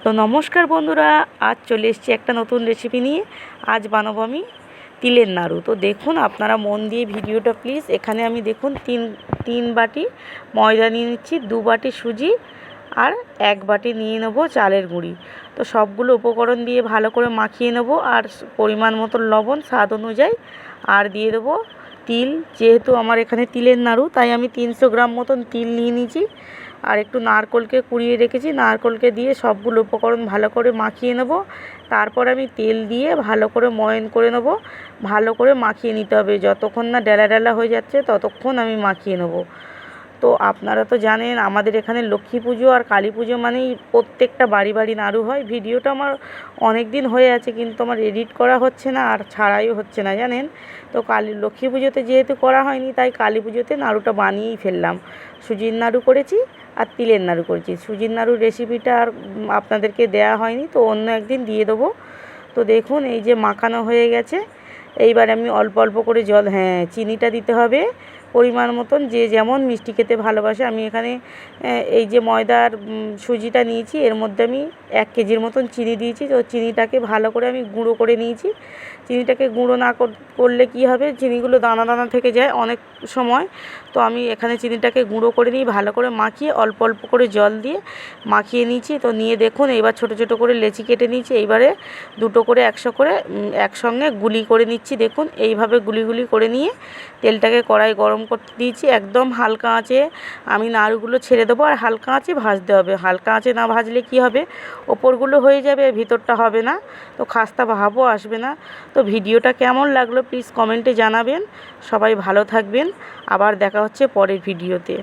তো নমস্কার বন্ধুরা, আজ চলে এসেছি একটা নতুন রেসিপি নিয়ে। আজ বানাবো আমি তিলের নাড়ু। তো দেখুন আপনারা মন দিয়ে ভিডিওটা প্লিজ। এখানে আমি দেখুন তিন বাটি ময়দা নিয়ে নিচ্ছি, 2 বাটি সুজি আর 1 বাটি নিয়ে নেব চালের গুঁড়ি। তো সবগুলো উপকরণ দিয়ে ভালো করে মাখিয়ে নেব, আর পরিমাণ মতো লবণ স্বাদ অনুযায়ী, আর দিয়ে দেবো তিল। যেহেতু আমার এখানে তিলের নাড়ু, তাই আমি 300 গ্রাম মতন তিল নিয়ে নিয়েছি, আর একটু নারকেলকে কুড়িয়ে রেখেছি। নারকেলকে দিয়ে সবগুলো উপকরণ ভালো করে মাখিয়ে নেব। তারপর আমি তেল দিয়ে ভালো করে ময়ন করে নেব। ভালো করে মাখিয়ে নিতে হবে, যতক্ষণ না ডেলা ডেলা হয়ে যাচ্ছে ততক্ষণ আমি মাখিয়ে নেব। তো আপনারা তো জানেন আমাদের এখানে লক্ষ্মী পুজো আর কালী পুজো মানেই প্রত্যেকটা বাড়ি বাড়ি নাড়ু হয়। ভিডিওটা আমার অনেক দিন হয়ে আছে, কিন্তু আমার এডিট করা হচ্ছে না আর ছাড়াইও হচ্ছে না, জানেন। তো লক্ষ্মী পুজোতে যেহেতু করা হয়নি, তাই কালী পুজোতে নাড়ুটা বানিয়েই ফেললাম। সুজির নাড়ু করেছি আর তিলের নাড়ু করেছি। সুজির নাড়ুর রেসিপিটা আর আপনাদেরকে দেয়া হয়নি, তো অন্য একদিন দিয়ে দেবো। তো দেখুন এই যে মাখানো হয়ে গেছে। এইবার আমি অল্প অল্প করে জল, চিনিটা দিতে হবে পরিমাণ মতন, যে যেমন মিষ্টি খেতে ভালোবাসে। আমি এখানে এই যে ময়দার সুজিটা নিয়েছি, এর মধ্যে আমি 1 কেজির মতন চিনি দিয়েছি। তো চিনিটাকে ভালো করে আমি গুঁড়ো করে নিয়েছি। চিনিটাকে গুঁড়ো না করলে কি হবে, চিনিগুলো দানা দানা থেকে যায় অনেক সময়। তো আমি এখানে চিনিটাকে গুঁড়ো করে নিই, ভালো করে মাখিয়ে অল্প অল্প করে জল দিয়ে মাখিয়ে নিয়েছি। তো নিয়ে দেখুন এবার ছোট ছোট করে লেচি কেটে নিয়েছি। এইবারে দুটো করে একসঙ্গে গুলি করে নিচ্ছি। দেখুন এইভাবে গুলি গুলি করে নিয়ে তেলটাকে কড়াই গরম করতে দিয়েছি। একদম হালকা আঁচে আমি নাড়ুগুলো ছেড়ে দেবো, আর হালকা আঁচে ভাজতে হবে। হালকা আঁচে না ভাজলে কি হবে, ওপরগুলো হয়ে যাবে, ভিতরটা হবে না, তো খাস্তা ভাবও আসবে না। তো ভিডিওটা কেমন লাগলো প্লিজ কমেন্টে জানাবেন। সবাই ভালো থাকবেন, আবার দেখা হচ্ছে পরের ভিডিওতে।